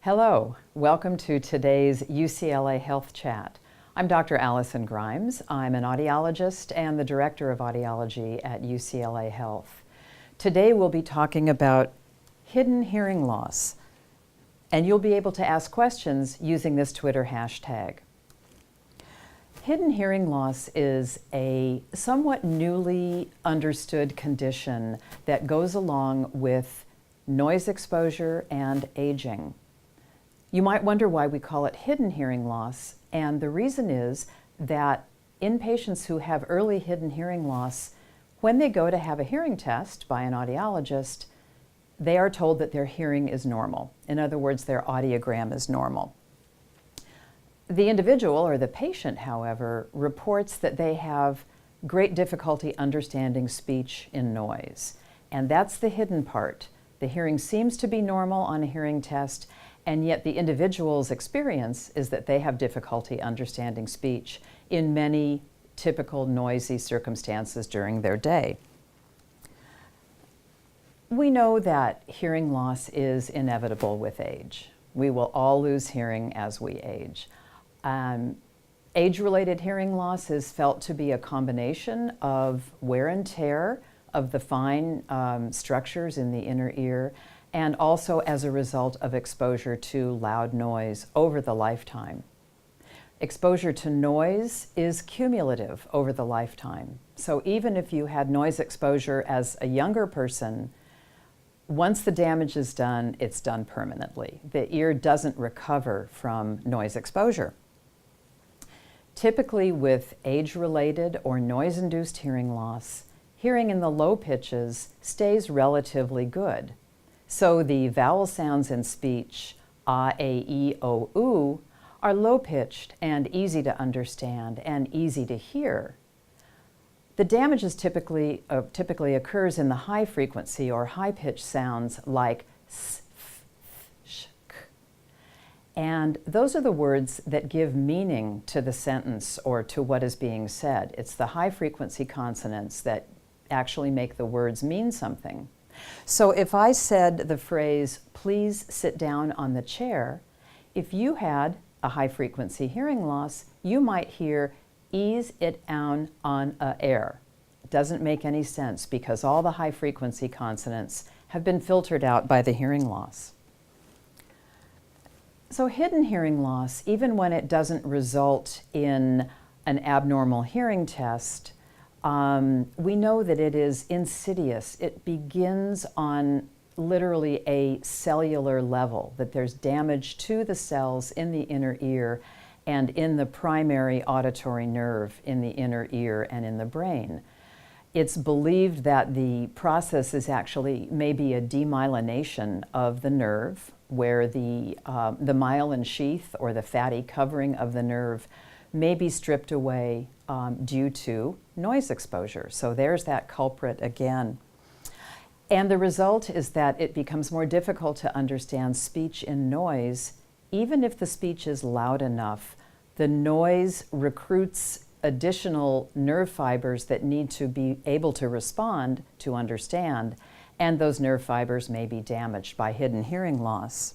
Hello, welcome to today's UCLA Health Chat. I'm Dr. Allison Grimes. I'm an audiologist and the Director of Audiology at UCLA Health. Today we'll be talking about hidden hearing loss, and you'll be able to ask questions using this Twitter hashtag. Hidden hearing loss is a somewhat newly understood condition that goes along with noise exposure and aging. You might wonder why we call it hidden hearing loss, and the reason is that in patients who have early hidden hearing loss, when they go to have a hearing test by an audiologist, they are told that their hearing is normal. In other words, their audiogram is normal. The individual or the patient, however, reports that they have great difficulty understanding speech in noise, and that's the hidden part. The hearing seems to be normal on a hearing test, and yet the individual's experience is that they have difficulty understanding speech in many typical noisy circumstances during their day. We know that hearing loss is inevitable with age. We will all lose hearing as we age. Age-related hearing loss is felt to be a combination of wear and tear of the fine structures in the inner ear, and also as a result of exposure to loud noise over the lifetime. Exposure to noise is cumulative over the lifetime. So even if you had noise exposure as a younger person, once the damage is done, it's done permanently. The ear doesn't recover from noise exposure. Typically with age-related or noise-induced hearing loss, hearing in the low pitches stays relatively good. So the vowel sounds in speech, ah, a, e, o, oo, are low-pitched and easy to understand and easy to hear. The damage is typically occurs in the high frequency or high-pitched sounds like s, f, sh, k. And those are the words that give meaning to the sentence or to what is being said. It's the high-frequency consonants that actually make the words mean something. So if I said the phrase, "Please sit down on the chair," if you had a high-frequency hearing loss, you might hear, "Ease it down on a air." It doesn't make any sense because all the high-frequency consonants have been filtered out by the hearing loss. So hidden hearing loss, even when it doesn't result in an abnormal hearing test, we know that it is insidious. It begins on literally a cellular level, that there's damage to the cells in the inner ear and in the primary auditory nerve in the inner ear and in the brain. It's believed that the process is actually maybe a demyelination of the nerve, where the myelin sheath or the fatty covering of the nerve may be stripped away due to noise exposure. So there's that culprit again. And the result is that it becomes more difficult to understand speech in noise. Even if the speech is loud enough, the noise recruits additional nerve fibers that need to be able to respond to understand, and those nerve fibers may be damaged by hidden hearing loss.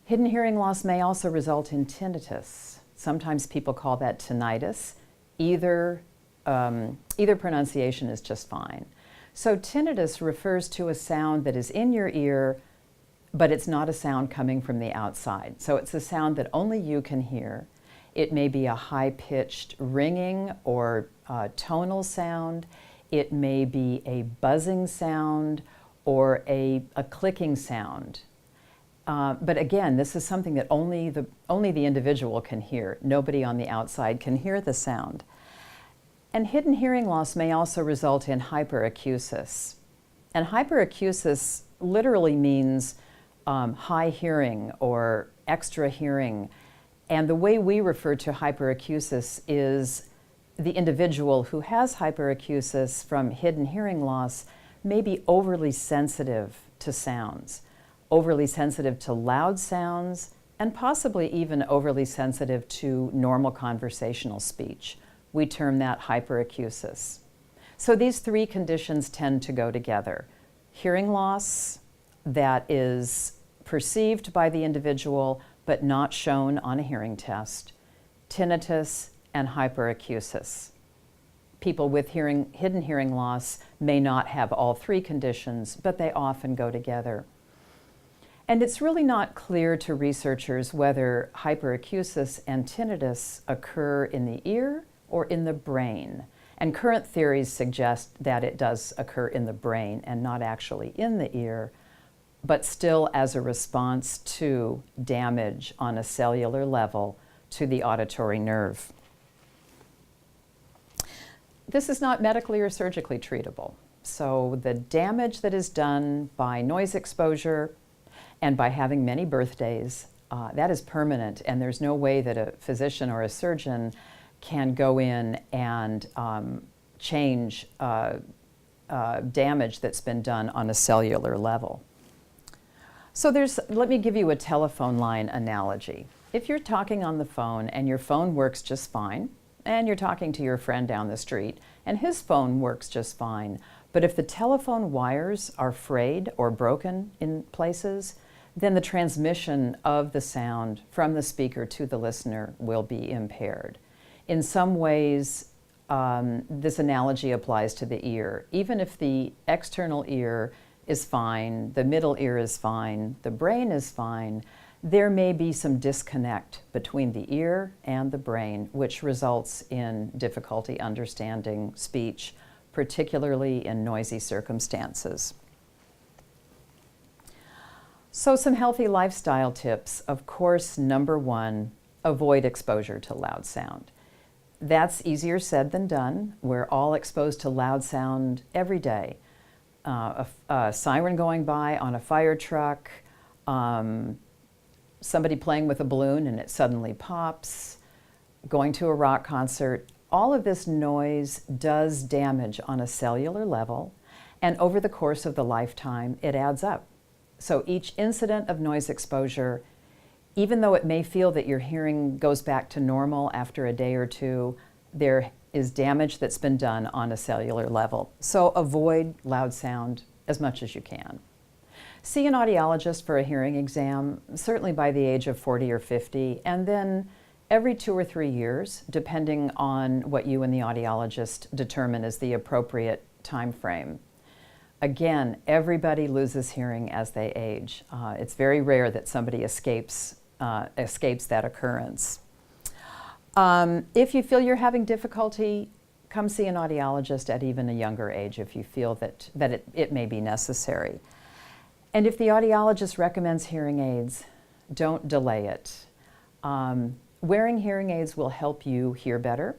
Hidden hearing loss may also result in tinnitus. Sometimes people call that tinnitus. Either pronunciation is just fine. So tinnitus refers to a sound that is in your ear, but it's not a sound coming from the outside. So it's a sound that only you can hear. It may be a high-pitched ringing or tonal sound. It may be a buzzing sound or a clicking sound. But again, this is something that only the individual can hear. Nobody on the outside can hear the sound. And hidden hearing loss may also result in hyperacusis. And hyperacusis literally means high hearing or extra hearing. And the way we refer to hyperacusis is the individual who has hyperacusis from hidden hearing loss may be overly sensitive to sounds, overly sensitive to loud sounds, and possibly even overly sensitive to normal conversational speech. We term that hyperacusis. So these three conditions tend to go together. Hearing loss that is perceived by the individual but not shown on a hearing test, tinnitus, and hyperacusis. People with hidden hearing loss may not have all three conditions, but they often go together. And it's really not clear to researchers whether hyperacusis and tinnitus occur in the ear or in the brain. And current theories suggest that it does occur in the brain and not actually in the ear, but still as a response to damage on a cellular level to the auditory nerve. This is not medically or surgically treatable. So the damage that is done by noise exposure and by having many birthdays, that is permanent, and there's no way that a physician or a surgeon can go in and change damage that's been done on a cellular level. So let me give you a telephone line analogy. If you're talking on the phone and your phone works just fine, and you're talking to your friend down the street and his phone works just fine, but if the telephone wires are frayed or broken in places, then the transmission of the sound from the speaker to the listener will be impaired. In some ways, this analogy applies to the ear. Even if the external ear is fine, the middle ear is fine, the brain is fine, there may be some disconnect between the ear and the brain, which results in difficulty understanding speech, particularly in noisy circumstances. So some healthy lifestyle tips. Of course, number one, avoid exposure to loud sound. That's easier said than done. We're all exposed to loud sound every day. A siren going by on a fire truck, somebody playing with a balloon and it suddenly pops, going to a rock concert. All of this noise does damage on a cellular level, and over the course of the lifetime, it adds up. So each incident of noise exposure, even though it may feel that your hearing goes back to normal after a day or two, there is damage that's been done on a cellular level. So avoid loud sound as much as you can. See an audiologist for a hearing exam, certainly by the age of 40 or 50, and then every 2 or 3 years, depending on what you and the audiologist determine is the appropriate time frame. Again, everybody loses hearing as they age. It's very rare that somebody escapes that occurrence. If you feel you're having difficulty, come see an audiologist at even a younger age if you feel that it may be necessary. And if the audiologist recommends hearing aids, don't delay it. Wearing hearing aids will help you hear better.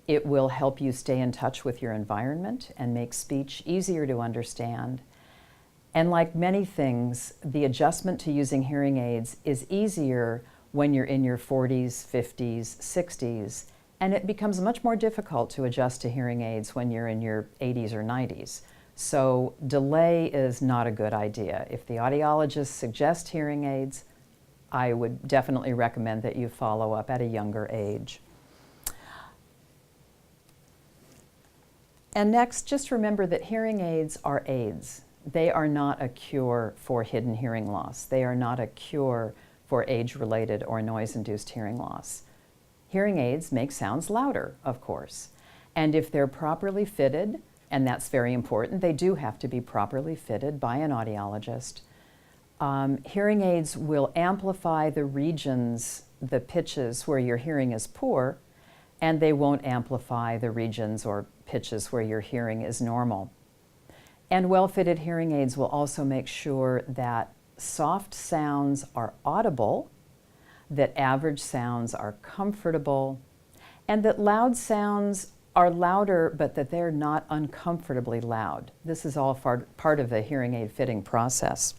It will help you stay in touch with your environment and make speech easier to understand. And like many things, the adjustment to using hearing aids is easier when you're in your 40s, 50s, 60s, and it becomes much more difficult to adjust to hearing aids when you're in your 80s or 90s. So delay is not a good idea. If the audiologist suggests hearing aids, I would definitely recommend that you follow up at a younger age. And next, just remember that hearing aids are aids. They are not a cure for hidden hearing loss. They are not a cure for age-related or noise-induced hearing loss. Hearing aids make sounds louder, of course. And if they're properly fitted, and that's very important, they do have to be properly fitted by an audiologist. Hearing aids will amplify the regions, the pitches where your hearing is poor, and they won't amplify the regions or pitches where your hearing is normal. And well-fitted hearing aids will also make sure that soft sounds are audible, that average sounds are comfortable, and that loud sounds are louder, but that they're not uncomfortably loud. This is all part of the hearing aid fitting process.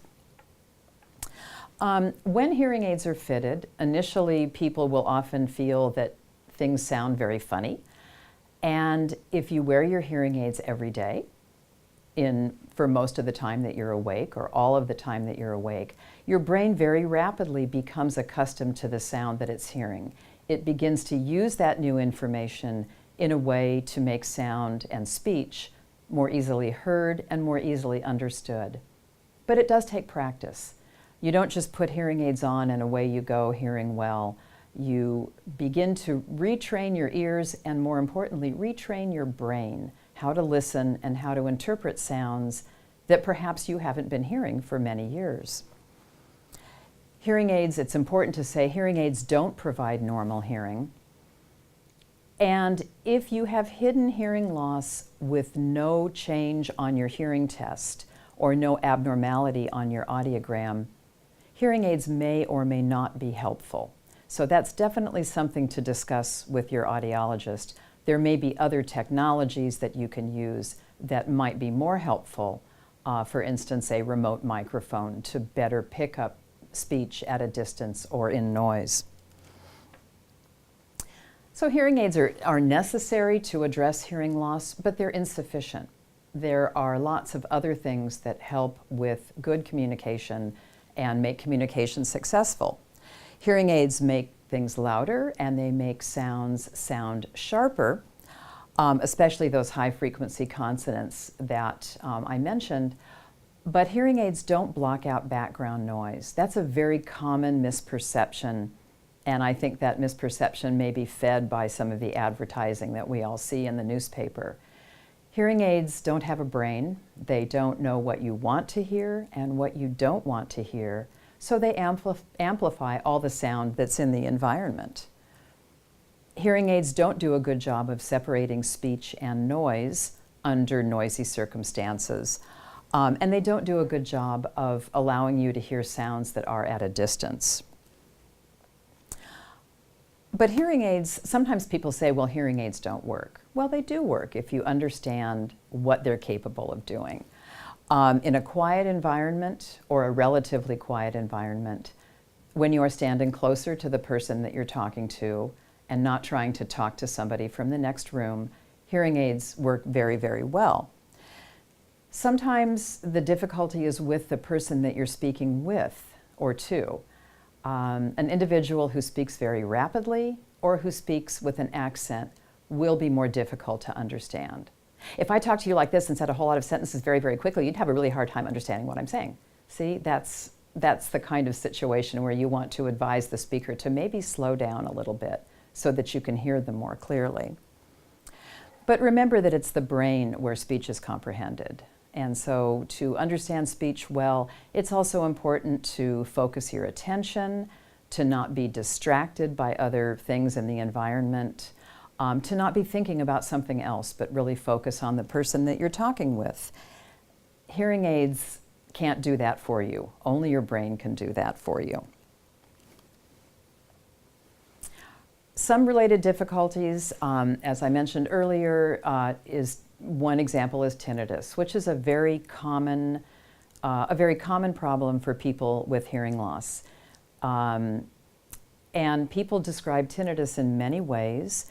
When hearing aids are fitted, initially people will often feel that things sound very funny. And if you wear your hearing aids every day, for most of the time that you're awake or all of the time that you're awake, your brain very rapidly becomes accustomed to the sound that it's hearing. It begins to use that new information in a way to make sound and speech more easily heard and more easily understood. But it does take practice. You don't just put hearing aids on and away you go hearing well. You begin to retrain your ears and, more importantly, retrain your brain how to listen and how to interpret sounds that perhaps you haven't been hearing for many years. Hearing aids, it's important to say, hearing aids don't provide normal hearing. And if you have hidden hearing loss with no change on your hearing test or no abnormality on your audiogram, hearing aids may or may not be helpful. So that's definitely something to discuss with your audiologist. There may be other technologies that you can use that might be more helpful. For instance, a remote microphone to better pick up speech at a distance or in noise. So hearing aids are necessary to address hearing loss, but they're insufficient. There are lots of other things that help with good communication and make communication successful. Hearing aids make things louder and they make sounds sound sharper, especially those high-frequency consonants that I mentioned. But hearing aids don't block out background noise. That's a very common misperception, and I think that misperception may be fed by some of the advertising that we all see in the newspaper. Hearing aids don't have a brain. They don't know what you want to hear and what you don't want to hear, so they amplify all the sound that's in the environment. Hearing aids don't do a good job of separating speech and noise under noisy circumstances. And they don't do a good job of allowing you to hear sounds that are at a distance. But hearing aids, sometimes people say, well, hearing aids don't work. Well, they do work if you understand what they're capable of doing. In a quiet environment or a relatively quiet environment, when you are standing closer to the person that you're talking to and not trying to talk to somebody from the next room, hearing aids work very, very well. Sometimes the difficulty is with the person that you're speaking with or to. An individual who speaks very rapidly or who speaks with an accent will be more difficult to understand. If I talked to you like this and said a whole lot of sentences very, very quickly, you'd have a really hard time understanding what I'm saying. See, that's the kind of situation where you want to advise the speaker to maybe slow down a little bit so that you can hear them more clearly. But remember that it's the brain where speech is comprehended. And so to understand speech well, it's also important to focus your attention, to not be distracted by other things in the environment, to not be thinking about something else, but really focus on the person that you're talking with. Hearing aids can't do that for you. Only your brain can do that for you. Some related difficulties, as I mentioned earlier, one example is tinnitus, which is a very common problem for people with hearing loss. And people describe tinnitus in many ways.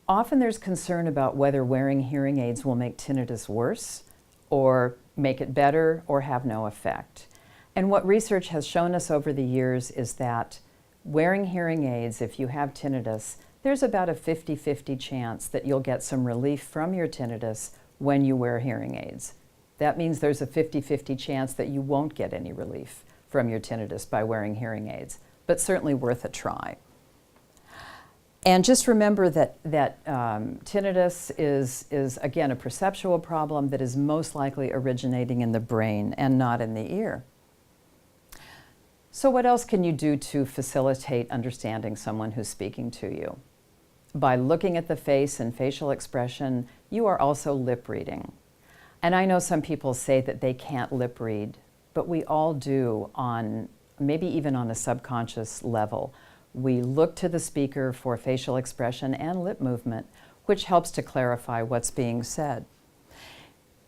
Often there's concern about whether wearing hearing aids will make tinnitus worse or make it better or have no effect. And what research has shown us over the years is that wearing hearing aids, if you have tinnitus, there's about a 50-50 chance that you'll get some relief from your tinnitus when you wear hearing aids. That means there's a 50-50 chance that you won't get any relief from your tinnitus by wearing hearing aids, but certainly worth a try. And just remember that tinnitus is, again, a perceptual problem that is most likely originating in the brain and not in the ear. So what else can you do to facilitate understanding someone who's speaking to you? By looking at the face and facial expression, you are also lip reading. And I know some people say that they can't lip read, but we all do, on maybe even on a subconscious level. We look to the speaker for facial expression and lip movement, which helps to clarify what's being said.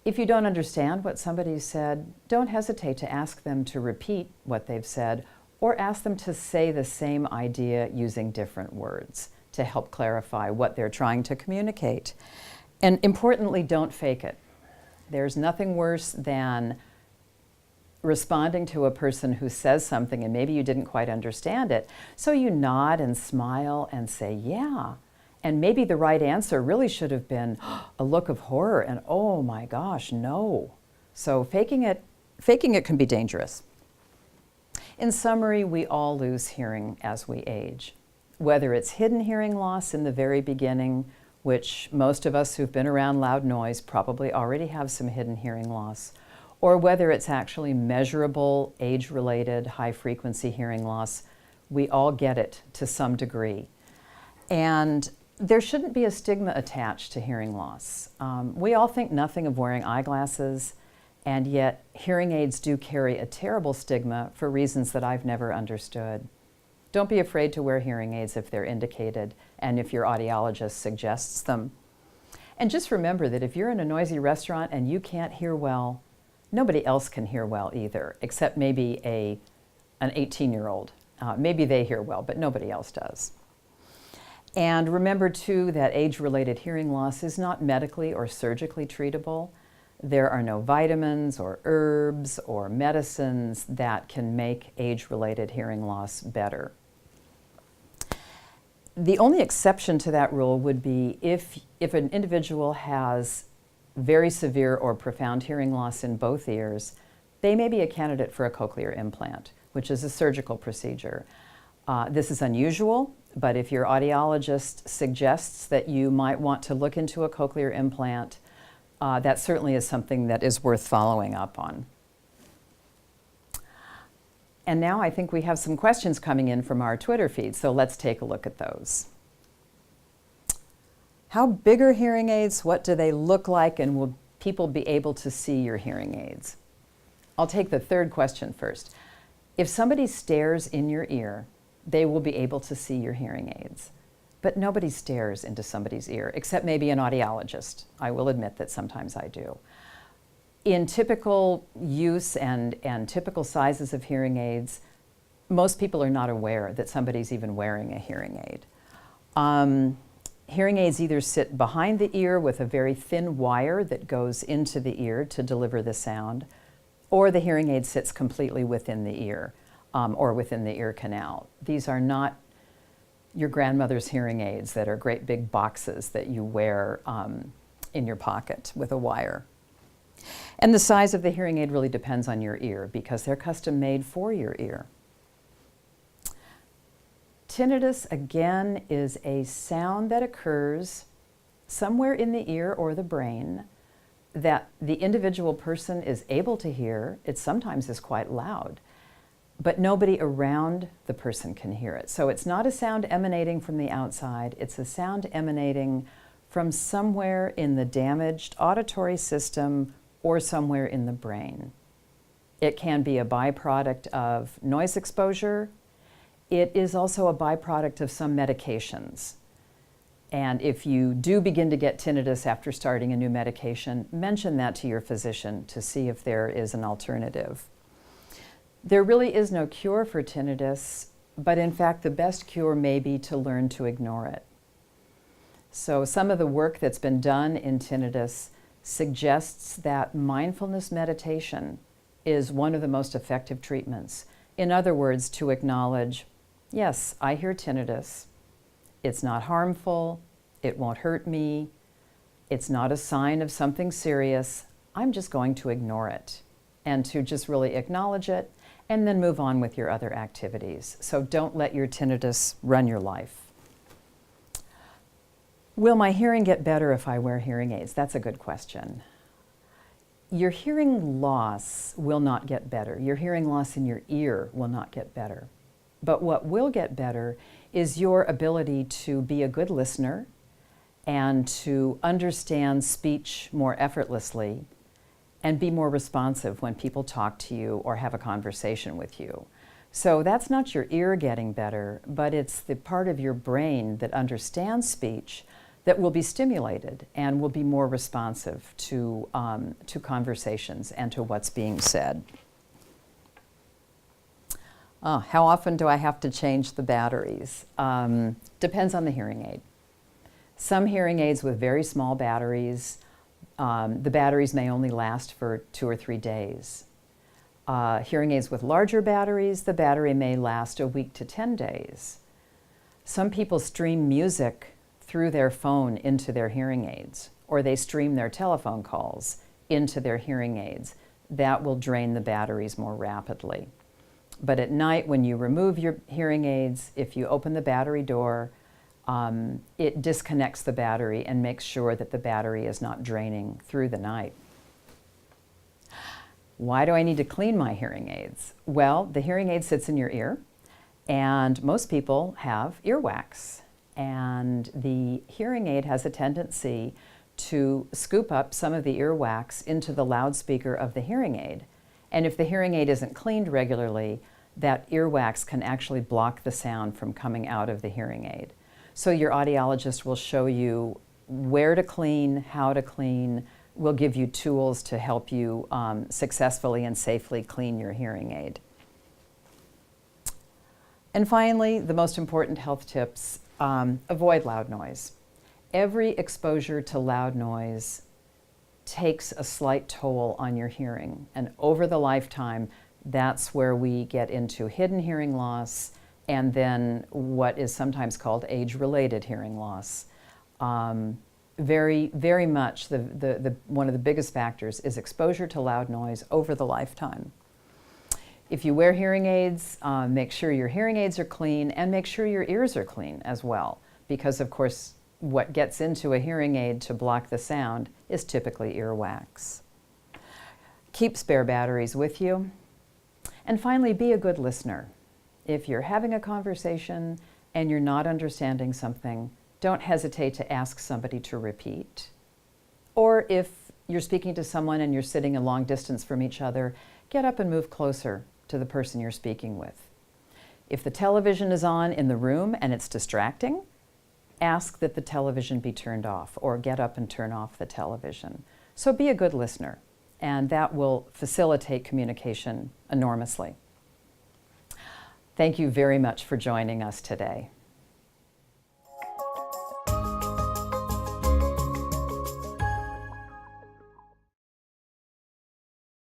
If you don't understand what somebody said, don't hesitate to ask them to repeat what they've said or ask them to say the same idea using different words to help clarify what they're trying to communicate. And importantly, don't fake it. There's nothing worse than responding to a person who says something and maybe you didn't quite understand it. So you nod and smile and say, yeah. And maybe the right answer really should have been a look of horror and, oh my gosh, no. So faking it can be dangerous. In summary, we all lose hearing as we age. Whether it's hidden hearing loss in the very beginning, which most of us who've been around loud noise probably already have some hidden hearing loss, or whether it's actually measurable, age-related, high-frequency hearing loss, we all get it to some degree. And there shouldn't be a stigma attached to hearing loss. We all think nothing of wearing eyeglasses, and yet hearing aids do carry a terrible stigma for reasons that I've never understood. Don't be afraid to wear hearing aids if they're indicated and if your audiologist suggests them. And just remember that if you're in a noisy restaurant and you can't hear well, nobody else can hear well either, except maybe an 18-year-old. Maybe they hear well, but nobody else does. And remember too that age-related hearing loss is not medically or surgically treatable. There are no vitamins or herbs or medicines that can make age-related hearing loss better. The only exception to that rule would be if an individual has very severe or profound hearing loss in both ears, they may be a candidate for a cochlear implant, which is a surgical procedure. This is unusual, but if your audiologist suggests that you might want to look into a cochlear implant, that certainly is something that is worth following up on. And now I think we have some questions coming in from our Twitter feed, so let's take a look at those. How big are hearing aids? What do they look like? And will people be able to see your hearing aids? I'll take the third question first. If somebody stares in your ear, they will be able to see your hearing aids. But nobody stares into somebody's ear, except maybe an audiologist. I will admit that sometimes I do. In typical use and typical sizes of hearing aids, most people are not aware that somebody's even wearing a hearing aid. Hearing aids either sit behind the ear with a very thin wire that goes into the ear to deliver the sound, or the hearing aid sits completely within the ear or within the ear canal. These are not your grandmother's hearing aids that are great big boxes that you wear in your pocket with a wire. And the size of the hearing aid really depends on your ear because they're custom made for your ear. Tinnitus, again, is a sound that occurs somewhere in the ear or the brain that the individual person is able to hear. It sometimes is quite loud, but nobody around the person can hear it. So it's not a sound emanating from the outside. It's a sound emanating from somewhere in the damaged auditory system or somewhere in the brain. It can be a byproduct of noise exposure. It is also a byproduct of some medications. And if you do begin to get tinnitus after starting a new medication, mention that to your physician to see if there is an alternative. There really is no cure for tinnitus, but in fact the best cure may be to learn to ignore it. So some of the work that's been done in tinnitus suggests that mindfulness meditation is one of the most effective treatments. In other words, to acknowledge, yes, I hear tinnitus. It's not harmful. It won't hurt me. It's not a sign of something serious. I'm just going to ignore it and to just really acknowledge it and then move on with your other activities. So don't let your tinnitus run your life. Will my hearing get better if I wear hearing aids? That's a good question. Your hearing loss will not get better. Your hearing loss in your ear will not get better. But what will get better is your ability to be a good listener and to understand speech more effortlessly and be more responsive when people talk to you or have a conversation with you. So that's not your ear getting better, but it's the part of your brain that understands speech that will be stimulated and will be more responsive to conversations and to what's being said. How often do I have to change the batteries? Depends on the hearing aid. Some hearing aids with very small batteries, the batteries may only last for 2 or 3 days. Hearing aids with larger batteries, the battery may last a week to 10 days. Some people stream music through their phone into their hearing aids, or they stream their telephone calls into their hearing aids. That will drain the batteries more rapidly. But at night, when you remove your hearing aids, if you open the battery door, it disconnects the battery and makes sure that the battery is not draining through the night. Why do I need to clean my hearing aids? Well, the hearing aid sits in your ear, and most people have earwax. And the hearing aid has a tendency to scoop up some of the earwax into the loudspeaker of the hearing aid. And if the hearing aid isn't cleaned regularly, that earwax can actually block the sound from coming out of the hearing aid. So your audiologist will show you where to clean, how to clean, will give you tools to help you successfully and safely clean your hearing aid. And finally, the most important health tips, avoid loud noise. Every exposure to loud noise takes a slight toll on your hearing, and over the lifetime, that's where we get into hidden hearing loss and then what is sometimes called age-related hearing loss. Very, very much one of the biggest factors is exposure to loud noise over the lifetime. If you wear hearing aids, make sure your hearing aids are clean and make sure your ears are clean as well, because of course what gets into a hearing aid to block the sound is typically earwax. Keep spare batteries with you. And finally, be a good listener. If you're having a conversation and you're not understanding something, don't hesitate to ask somebody to repeat. Or if you're speaking to someone and you're sitting a long distance from each other, get up and move closer to the person you're speaking with. If the television is on in the room and it's distracting, ask that the television be turned off or get up and turn off the television. So be a good listener, and that will facilitate communication enormously. Thank you very much for joining us today.